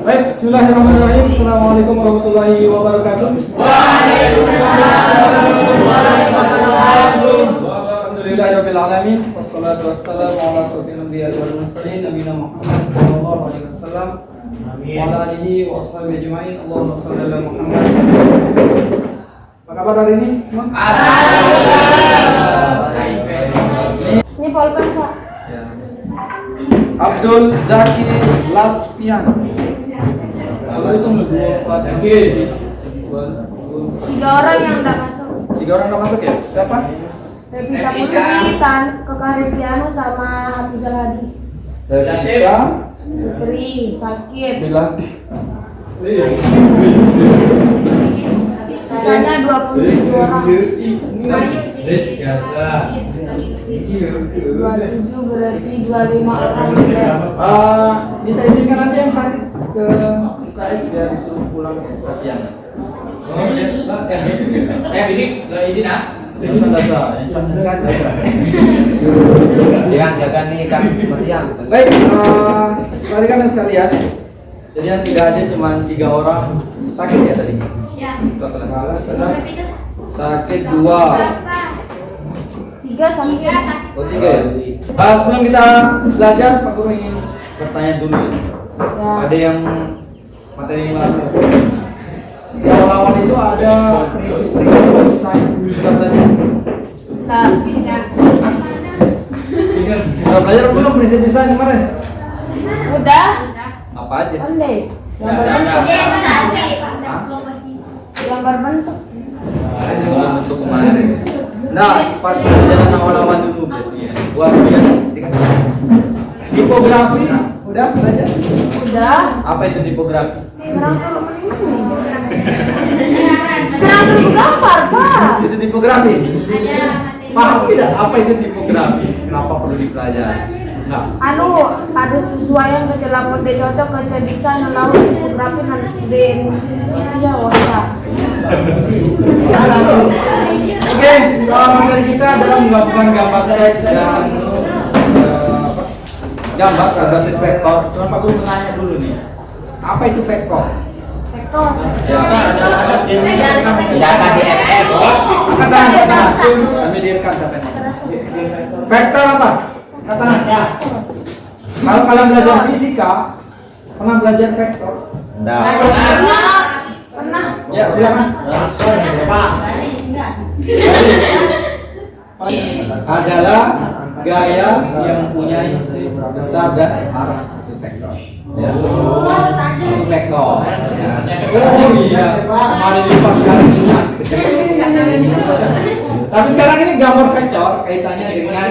Baik, bismillahirrahmanirrahim. Assalamualaikum warahmatullahi wabarakatuh. Waalaikumsalam warahmatullahi wabarakatuh. Alhamdulillahirabbil alamin. Wassalatu wassalamu ala asyrofil anbiya'i wal mursalin nabiyina Muhammad sallallahu alaihi wasallam wa ala alihi wa ashabihi ajmain. Allahumma shalli ala Muhammad. Apa kabar hari ini semua? Ini pulpen Pak. Ya. Abdul Zaki Laspian. Tiga orang yang tidak masuk. Tiga orang nggak masuk ya? Siapa? Revita Putri, Kekaripianu sama Hafizal Hadi. Revita Putri sakit. Bilanti. Sisanya 27 orang. 27 berarti 25 orang. Minta izinkan nanti yang sakit ke UKS biar disuruh pulang kasihan. Ini izin ah. Yang jaga nih kan meriang. Baik, rekan-rekan sekalian. Jadi yang tidak ada cuma 3 orang sakit ya tadi. Ya. Sakit 2. 3 sakit. Oh 3 ya. Sebelum kita belajar, Pak Guru ingin bertanya dulu. Ya. Ada yang materi yang lalu. Di awal-awal itu ada prinsip-prinsip sains katanya. Nah, Sudah belajar belum prinsip desain kemarin? udah. Apa aja? Pandai. Gambar bentuk. Untuk kemarin. Nah, pas pelajaran awal-awal dulu biasanya. Gua sebenarnya dikasih. Tipografi udah belajar? Udah. Apa itu tipografi? Langsung langsung gambar Pak. Itu tipografi. Paham tidak apa itu tipografi? Kenapa perlu dipelajari? Nah, Anu sesuaian ke dalam mode cocok ke desain lalu tipografi nanti di iya wasa. oke, materi kita adalah menggabungkan gambar teks dan gambar berbasis vektor. Cuma Pak Guru menanya dulu nih, apa itu vektor? Vektor. Ya, Senjata di FF. katakan, kami direkam sampai nanti. Vektor apa? Katakan ya. Kalau kalian belajar fisika, pernah belajar vektor? Nah, Pernah. Ya, silakan. Adalah gaya yang mempunyai besar dan arah itu vektor. Ya. Itu vektor. Ya. Oh iya, kemarin lupa sekarang ingat. Tapi sekarang ini gambar vektor kaitannya dengan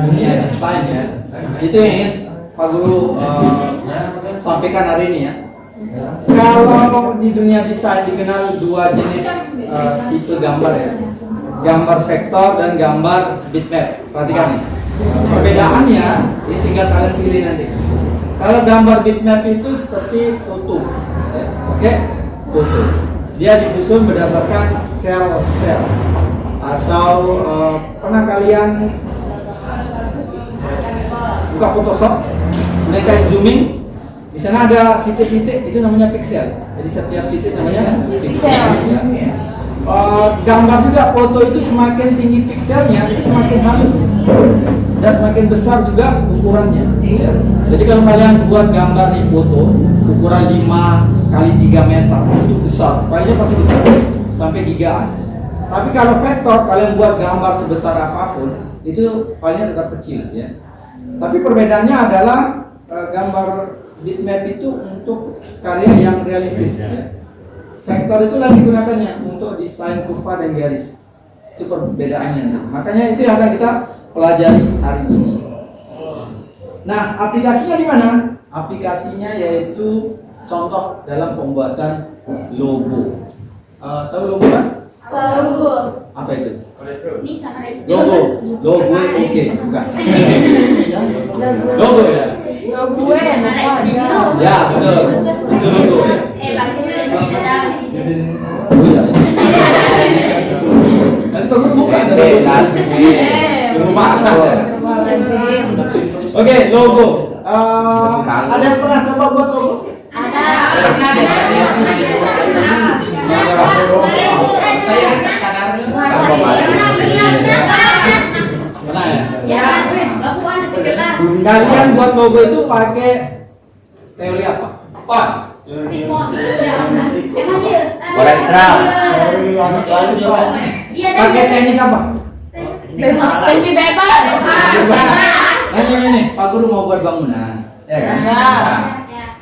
dunia desain ya. Itu yang ingin Pak Guru sampaikan hari ini ya. Kalau di dunia desain dikenal 2 jenis tipe gambar ya. Gambar vektor dan gambar bitmap. Perhatikan nih. Perbedaannya ini tinggal kalian pilih nanti. Kalau gambar bitmap itu seperti foto. Ya. Oke? Foto. Dia disusun berdasarkan sel-sel. Atau pernah kalian buka Photoshop, mereka zooming, di sana ada titik-titik, itu namanya pixel. Jadi setiap titik namanya pixel. Ya. Gambar juga foto itu semakin tinggi pixelnya, itu semakin halus dan semakin besar juga ukurannya. Ya. Jadi kalau kalian buat gambar di foto ukuran 5 kali 3 meter itu besar, filenya pasti besar sampai gigaan. Tapi kalau vektor kalian buat gambar sebesar apapun itu filenya tetap kecil ya. Tapi perbedaannya adalah gambar bitmap itu untuk karya yang realistis ya. Vektor itu lagi digunakannya untuk desain kurva dan garis. Itu perbedaannya. Makanya itu yang akan kita pelajari hari ini. Nah, aplikasinya di mana? Aplikasinya yaitu contoh dalam pembuatan logo. Tahu logo kan? Tahu. Apa itu? Ini sama Logo oke, bukan. Logo ya? gue enak aja. Ya, betul. Itu logo ya. Oh iya. Tadi bagus bukan logo maksa ya. Oke, logo. Ada yang pernah coba buat logo? Ada. Pernah deh. Saya sadar. Pernah ya? Ya, lakukan segelas. Kalian buat logo itu pakai teori apa? Pon. Korentra. Pakai teknik apa? Bebas, semi bebas. Nah ini Pak Guru mau buat bangunan, ya kan? Ya.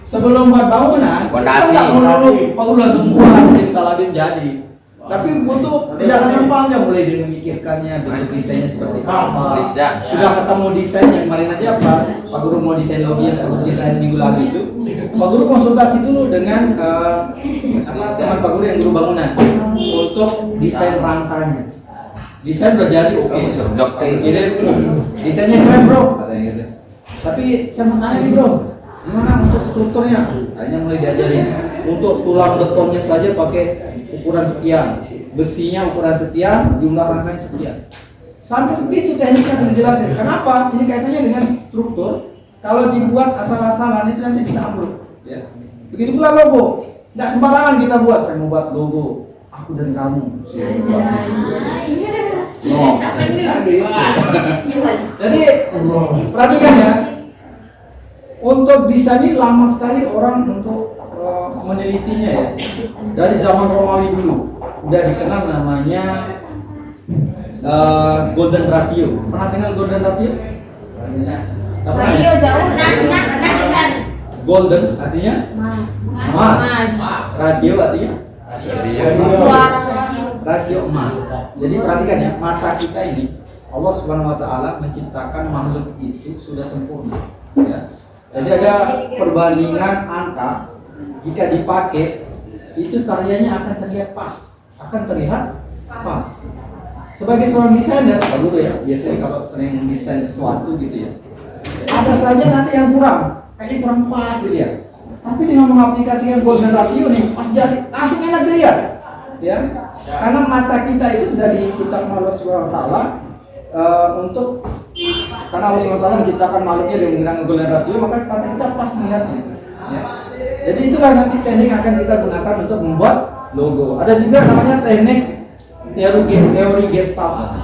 Sebelum buat bangunan, Fondasi. kita nggak melulu Pak Guru langsung buat simsalabim jadi. Tapi butuh perjalanan panjang, mulai dari memikirkannya, bentuk desainnya seperti apa. Sudah ketemu desain yang kemarin aja pas Pak Guru mau desain lobby yang Pak Guru desain minggu lalu itu, Pak Guru konsultasi dulu dengan teman Pak Guru yang guru bangunan untuk desain rangkanya. Desain udah jadi oke. Ini desainnya keren bro, katanya gitu. Tapi saya mau tanya nih bro, gimana untuk strukturnya? Hanya mulai diajarin. Untuk tulang betonnya saja pakai ukuran sekian, besinya ukuran sekian, jumlah rangkanya sekian. Sampai segitu tekniknya dijelasin. Kenapa? Ini kaitannya dengan struktur. Kalau dibuat asal-asalan itu nanti bisa ambruk. Ya. Begitu pula logo. Nggak sembarangan kita buat. Saya mau buat logo aku dan kamu. No. Jadi perhatikan ya. Untuk desain ini lama sekali orang untuk menelitinya ya. Dari zaman Romawi dulu udah dikenal namanya golden ratio. Pernah dengar golden ratio? Radio jauh. Golden artinya emas. Radio artinya Suara. rasio emas. Jadi perhatikan ya, mata kita ini Allah Subhanahu wa taala menciptakan makhluk itu sudah sempurna. Ya. Jadi ada perbandingan angka jika dipakai itu karyanya akan terlihat pas, akan terlihat pas. Sebagai seorang desainer, kalau dulu ya, biasanya kalau sering mendesain sesuatu gitu ya, ada saja nanti yang kurang, kayaknya kurang pas dilihat. Tapi dengan mengaplikasikan golden ratio nih, pas jadi langsung enak dilihat, ya. Karena mata kita itu sudah diciptakan oleh Allah Subhanahu wa taala untuk karena Allah Subhanahu wa taala menciptakan makhluknya dengan menggunakan golden ratio, maka mata kita pas melihatnya. Ya. Jadi itulah nanti teknik yang akan kita gunakan untuk membuat logo. Ada juga namanya teknik teori Gestalt.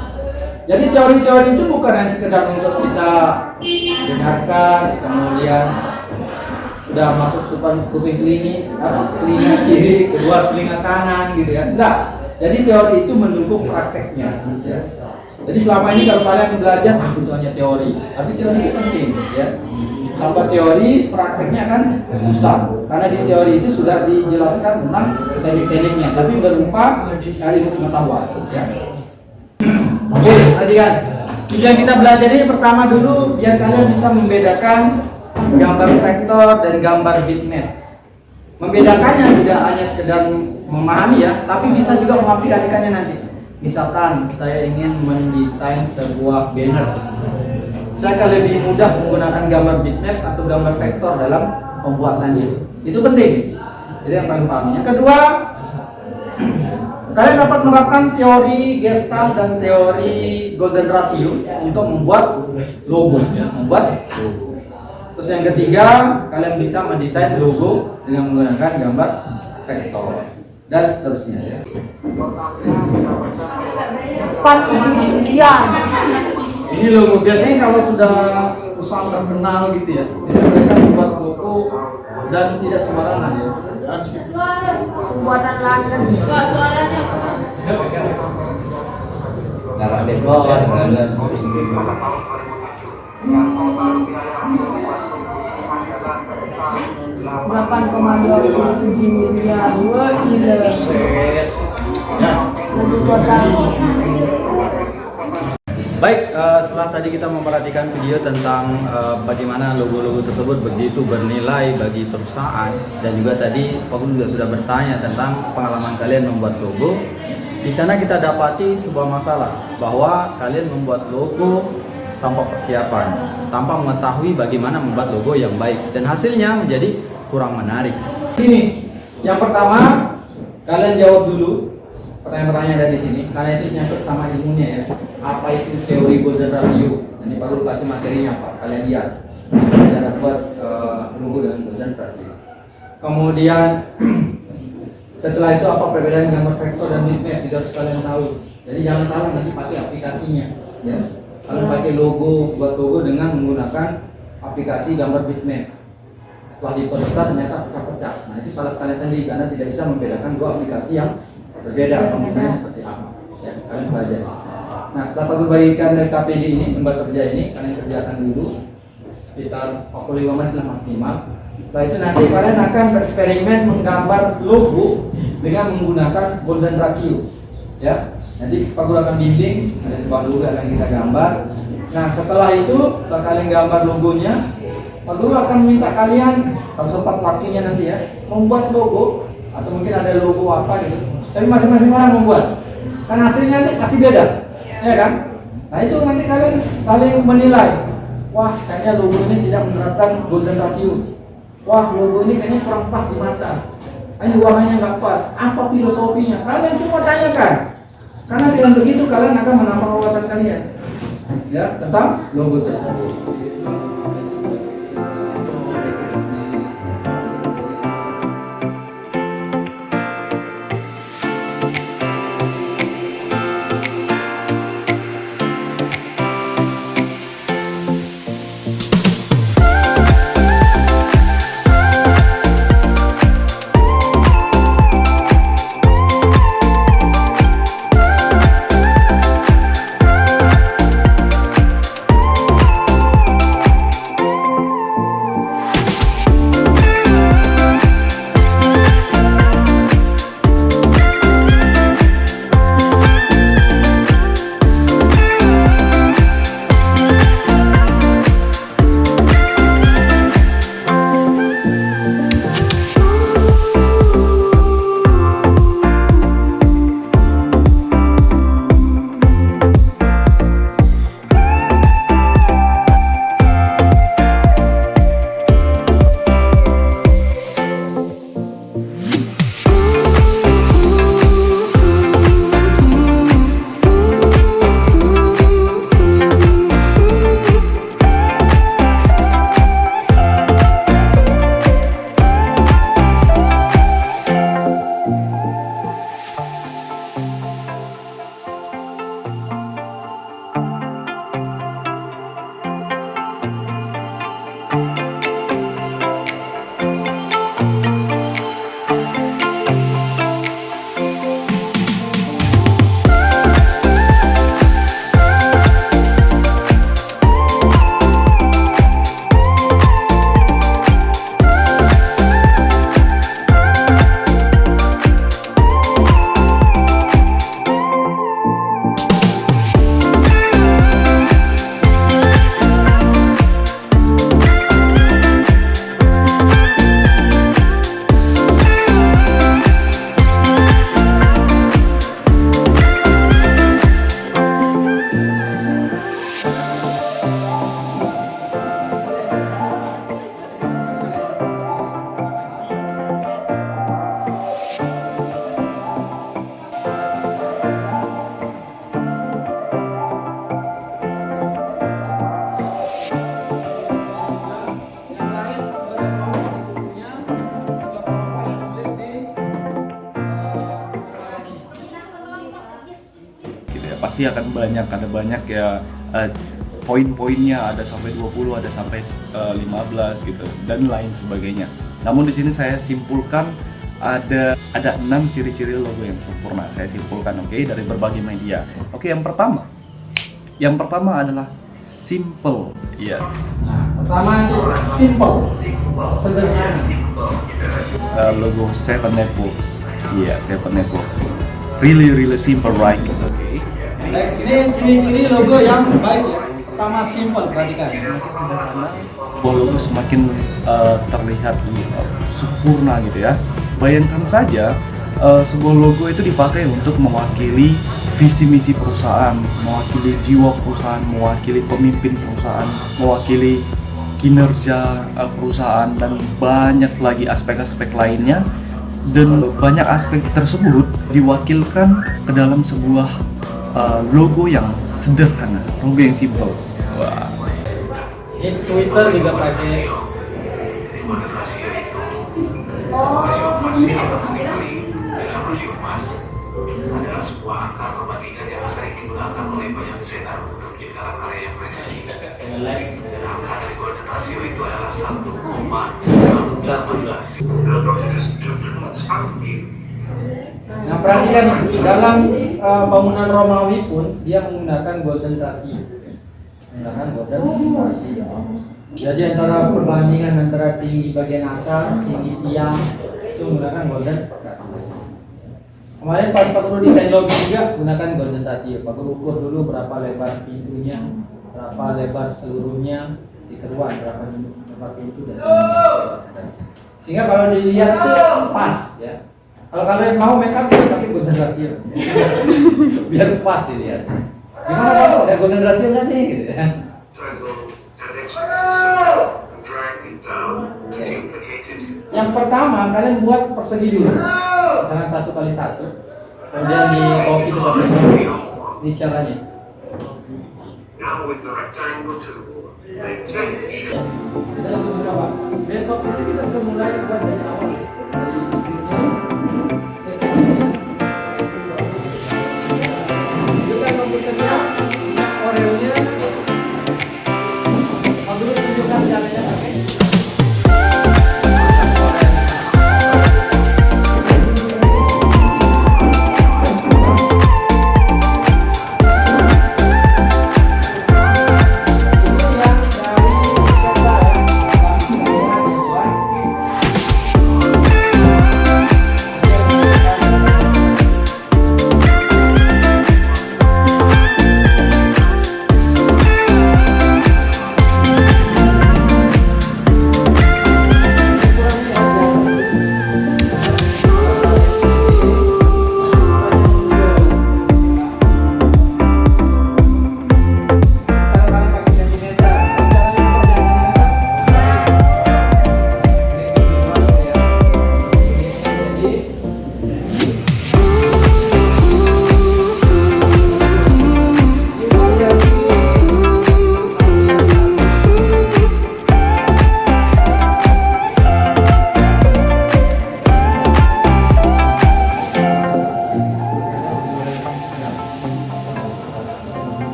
Jadi teori-teori itu bukan hanya sekedar untuk kita dengarkan, kemudian udah masuk kuping telinga kiri, keluar telinga kanan gitu ya. Enggak. Jadi teori itu mendukung prakteknya. Ya. Jadi selama ini kalau kalian belajar, itu hanya teori. Tapi teori itu penting, ya. Tanpa teori, prakteknya kan susah. Karena di teori itu sudah dijelaskan tentang teknik-tekniknya, tapi berupa ilmu pengetahuan. Ya. Oke, perhatikan. Tujuan kita belajar ini pertama dulu biar kalian bisa membedakan gambar vektor dan gambar bitmap. Membedakannya tidak hanya sekedar memahami ya, tapi bisa juga mengaplikasikannya nanti. Misalkan saya ingin mendesain sebuah banner, saya akan lebih mudah menggunakan gambar bitmap atau gambar vektor dalam pembuatannya. Itu penting. Jadi yang paling paham. Yang kedua, kalian dapat menerapkan teori Gestalt dan teori golden ratio untuk membuat logo. Terus yang ketiga, kalian bisa mendesain logo dengan menggunakan gambar vektor dan seterusnya. Ya. Ini logo biasanya kalau sudah perusahaan terkenal gitu ya, biasanya mereka membuat logo dan tidak sembarangan ya. Buatan London. Kalau ada bawah, $8,27 miliar. Wah, gila. Lebih total. Baik, setelah tadi kita memperhatikan video tentang bagaimana logo-logo tersebut begitu bernilai bagi perusahaan, dan juga tadi Pak Guru juga sudah bertanya tentang pengalaman kalian membuat logo. Di sana kita dapati sebuah masalah bahwa kalian membuat logo tanpa persiapan, tanpa mengetahui bagaimana membuat logo yang baik, dan hasilnya menjadi kurang menarik. Ini yang pertama, kalian jawab dulu pertanyaan-pertanyaan dari sini, karena itu nyangkut sama ilmunya ya. Apa itu teori golden ratio? Nanti Pak Guru kasih materinya Pak, kalian lihat cara buat logo dengan golden ratio. Kemudian setelah itu apa perbedaan gambar vektor dan bitmap, tidak harus kalian tahu. Jadi jangan salah nanti pakai aplikasinya, ya. Kalian pakai logo, buat logo dengan menggunakan aplikasi gambar bitmap. Setelah diperbesar ternyata pecah-pecah. Nah itu salah kalian sendiri karena tidak bisa membedakan dua aplikasi yang berbeda. Penggunaannya seperti apa? Ya, kalian pelajari. Nah setelah Pak Guru bagikan dari KPD ini, lembar kerja ini, kalian kerjakan dulu sekitar 45 menit lah maksimal. Setelah itu nanti kalian akan bereksperimen menggambar logo dengan menggunakan golden ratio, ya. Nanti Pak Guru akan bimbing, ada sebuah logo yang kita gambar. Nah setelah itu setelah kalian gambar logonya, Pak Guru akan minta kalian kalau sempat waktunya nanti ya membuat logo atau mungkin ada logo apa gitu. Tapi masing-masing orang membuat, kan hasilnya nanti pasti beda, ya kan? Nah itu nanti kalian saling menilai. Wah kayaknya logo ini tidak menerapkan golden ratio. Wah logo ini kayaknya kurang pas di mata. Ini warnanya nggak pas. Apa filosofinya? Kalian semua tanyakan. Karena dengan begitu kalian akan menambah wawasan kalian, ya, tentang logo tersebut. Pasti akan ada banyak ya poin-poinnya, ada sampai 20, ada sampai 15 gitu dan lain sebagainya. Namun di sini saya simpulkan ada 6 ciri-ciri logo yang sempurna. Saya simpulkan dari berbagai media. Yang pertama adalah simple. Iya. Nah, pertama itu simple. Sederhana. Logo Seven Networks. Iya, Seven Networks. Really simple, right? Baik, ini ciri-ciri logo yang baik ya. Pertama simple, perhatikan. Semakin sederhana, sebuah logo semakin terlihat sempurna gitu ya. Bayangkan saja sebuah logo itu dipakai untuk mewakili visi misi perusahaan, mewakili jiwa perusahaan, mewakili pemimpin perusahaan, mewakili kinerja perusahaan dan banyak lagi aspek-aspek lainnya. Dan banyak aspek tersebut diwakilkan ke dalam sebuah logo yang sederhana, logo yang simple. Wah. Ini Twitter juga pakai. Rasio emas yang asli kali dengan rasio emas adalah sebuah angka perbandingan yang sering digunakan oleh banyak desainer untuk menciptakan karya yang presisi. Dan angka dari golden rasio itu adalah 1,18. Dalam proses Nah, perhatikan dalam bangunan Romawi pun dia menggunakan golden ratio. Menggunakan golden ratio. Jadi antara perbandingan antara tinggi bagian akar, tinggi tiang itu menggunakan golden ratio. Kemarin pas Pak Guru desain lobby juga gunakan golden ratio. Pak Guru ukur dulu berapa lebar pintunya, berapa lebar seluruhnya, dikeruan berapa pintu dan sehingga kalau dilihat itu pas ya. Kalau kalian mau make up kita pakai golden ratio. Biar pas dilihat. Gimana kalau ada golden ratio nanti gitu ya. Yang pertama kalian buat persegi dulu. Misalkan 1x1. Kemudian di copy seperti ini. Ini caranya. Now with the rectangle tool, maintain shape. Kita langsung coba. Besok itu kita sudah mulai buat dari awal. Dari ujungnya. Juga komputernya, orelnya. Pak Guru tunjukkan caranya pakai. Ini yang dari serta ya.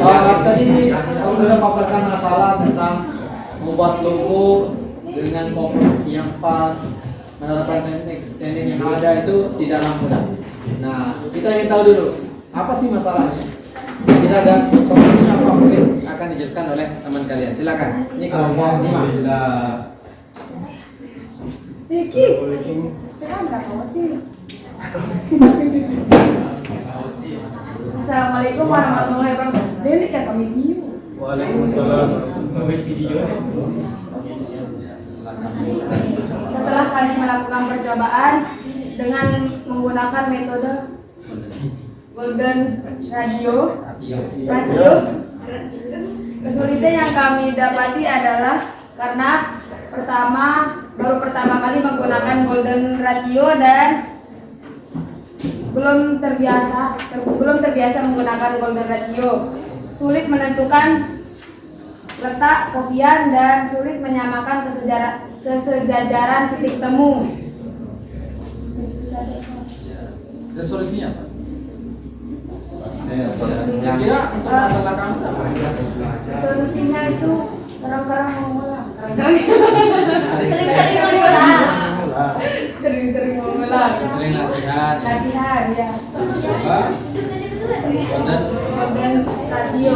Tadi Aku sudah paparkan masalah tentang membuat logo dengan komposisi yang pas, menerapkan teknik yang ada itu tidaklah mudah. Nah, kita ingin tahu dulu apa sih masalahnya. Kita dan solusinya apa mungkin akan dijelaskan oleh teman kalian. Silakan. Ini kelompok 5. Vicky, sekarang nggak tahu sih. Assalamualaikum warahmatullahi wabarakatuh. Ini kan kami video. Waalaikumsalam. Setelah kami melakukan percobaan dengan menggunakan metode Golden Radio, kesulitan yang kami dapati adalah karena baru pertama kali menggunakan Golden Radio dan belum terbiasa menggunakan Golden Radio. Sulit menentukan letak kopian dan sulit menyamakan kesejajaran titik temu. Dan solusinya apa? Kira-kira untuk masalah kamu apa? Solusinya itu kadang-kadang mengulang. Sering-sering mengulang. Sering-sering mengulang. Sering latihan. Latihan ya. Coba. Golden Radio.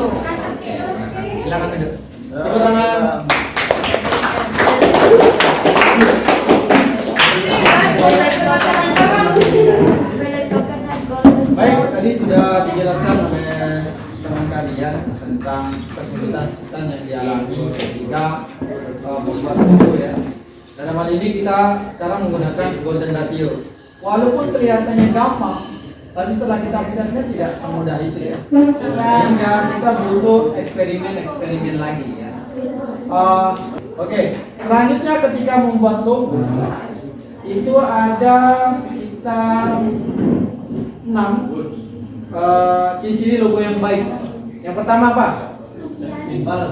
Silakan duduk. Tepuk tangan. Baik, tadi sudah dijelaskan oleh teman kalian tentang kesulitan yang dialami ketika membuat logo ya. Dalam hal ini kita sekarang menggunakan Golden Radio. Walaupun kelihatannya gampang, Tapi setelah kita aplikasikan tidak semudah itu ya. sehingga kita butuh eksperimen lagi ya. Oke, selanjutnya ketika membuat logo itu ada sekitar 6 ciri-ciri logo yang baik. Yang pertama apa? Simple.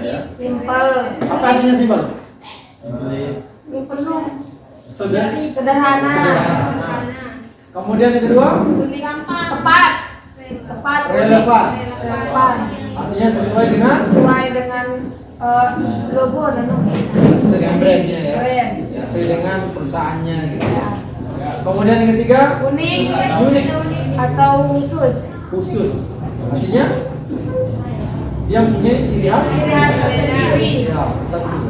Ya. Simpel. Apa artinya simple? Penuh. Sederhana. Sederhana. Kemudian yang kedua, Tepat. Tepat. relevan. Relevan. Artinya sesuai dengan Logo dan dengan brandnya ya. brand. Sesuai dengan perusahaannya gitu. Kemudian yang ketiga, Unik. unik Atau khusus. khusus. Artinya dia punya ciri khas. Ciri khas tersendiri. Ya, tentu.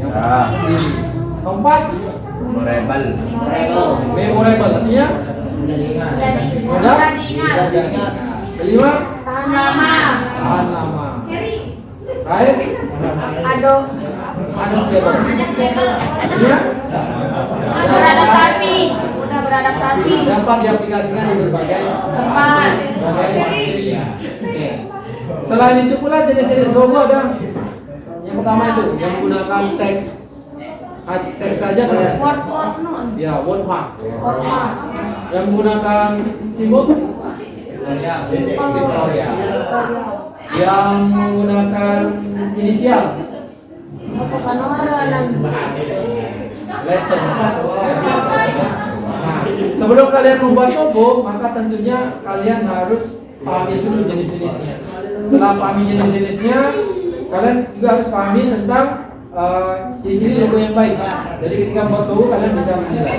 Yang sendiri. Keempat, memorable. Artinya mudah diingat. Kelima, Tahan lama. tahan lama. Terakhir, ada clever. Artinya Beradaptasi. Mudah beradaptasi. dapat diaplikasikan di berbagai Tempat. materi. Oke. Selain itu pula jenis-jenis logo ada. Yang pertama itu yang menggunakan teks saja kayak Word nun. ya wordmark. Wordmark. Yang menggunakan simbol Simple. ya. Yang menggunakan inisial Bukan orang. letter. Nah, sebelum kalian membuat logo, maka tentunya kalian harus pahami dulu jenis-jenisnya. Setelah pahami jenis-jenisnya, kalian juga harus pahami tentang ciri-ciri logo yang baik. Jadi ketika buat logo kalian bisa menilai.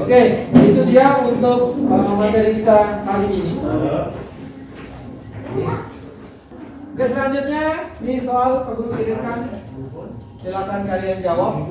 Oke, itu dia untuk materi kita hari ini. Oke, selanjutnya ini soal Pak Guru kirimkan. Silakan kalian jawab.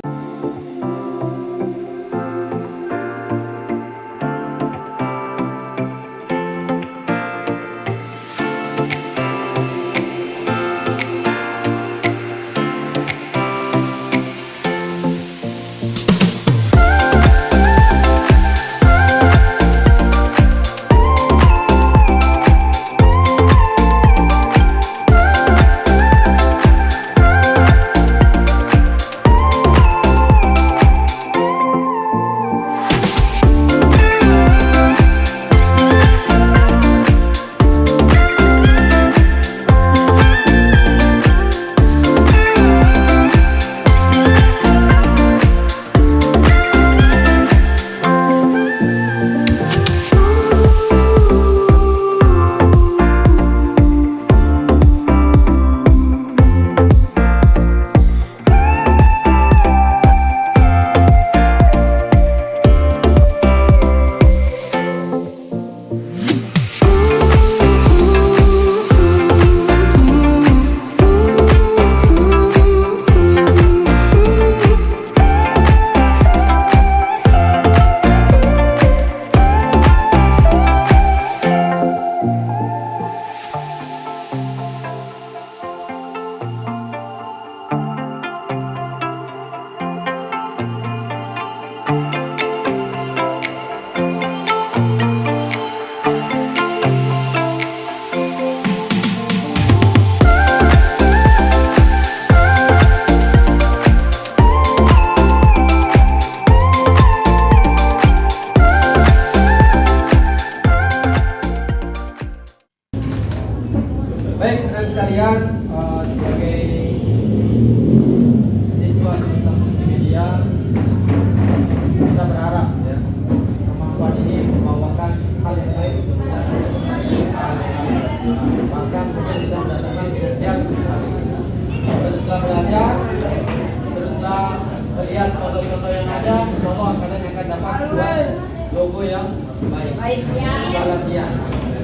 yang baik. Baik. Kita latihan.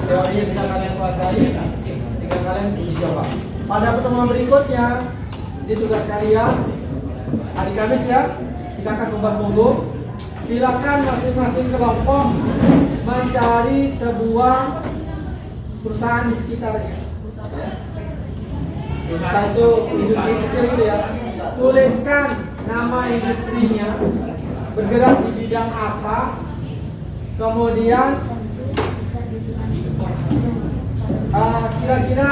Teorinya sudah kalian kuasai, tinggal kalian uji coba. Pada pertemuan berikutnya, di tugas kalian hari Kamis ya, kita akan membuat logo. Silakan masing-masing kelompok mencari sebuah perusahaan di sekitarnya. Entah itu industri kecil gitu ya. Tuliskan nama industrinya, bergerak di bidang apa, kemudian kira-kira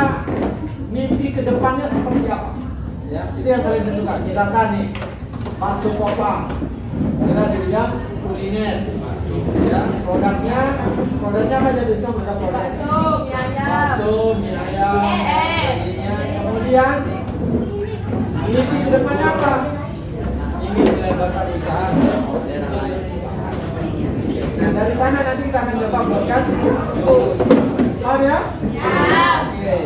mimpi kedepannya seperti apa. Ya, itu yang paling tentukan. Misalkan nih, Pak Kopang bergerak di bidang kuliner. Ya, produknya apa jadi produk Bakso, mie ayam. bakso, mie ayam, sebagainya. Kemudian mimpi ke depannya apa? Ingin melebarkan usaha ke daerah lain. Nah, dari sana nanti kita akan coba buatkan logo. Paham ya? Oke.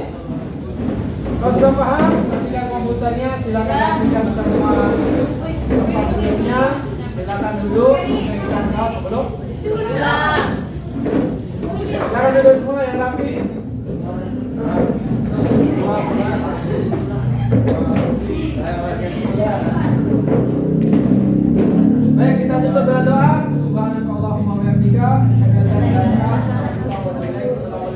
Kalau sudah paham, ketika komputernya silakan berikan semua tempat duduknya. Silakan duduk. Kita tahu sebelum. Silakan duduk semua yang rapi.